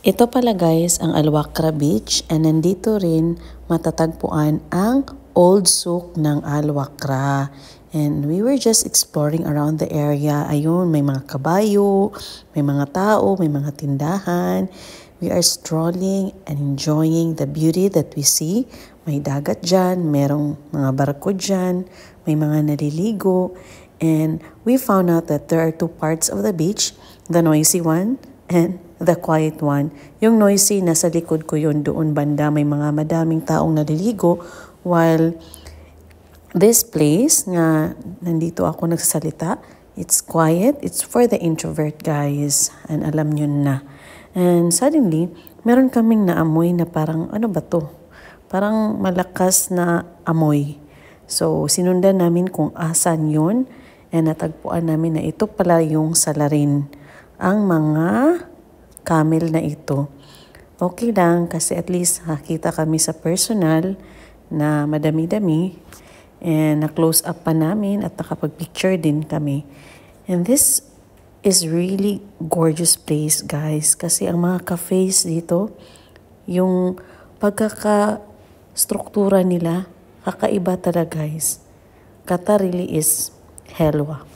Ito pala guys ang Alwakra Beach and nandito rin matatagpuan ang Old Souk ng Alwakra. And we were just exploring around the area. Ayun, may mga kabayo, may mga tao, may mga tindahan. We are strolling and enjoying the beauty that we see. May dagat dyan, merong mga barko dyan, may mga naliligo. And we found out that there are two parts of the beach, the noisy one and the quiet one. Yung noisy, nasa likod ko yun, doon banda, may mga madaming taong naliligo. While this place, nga nandito ako nagsasalita, it's quiet, it's for the introvert guys. And alam nyo na. And suddenly, meron kaming naamoy na parang, ano ba to? Parang malakas na amoy. So, sinundan namin kung asan yun. And natagpuan namin na ito pala yung salarin. Ang mga camel na ito. Okay lang kasi at least nakita kami sa personal na madami-dami and na-close up pa namin at nakapag-picture din kami. And this is really gorgeous place guys kasi ang mga cafes dito, yung pagkaka-struktura nila, kakaiba talaga guys. Qatar really is helwa.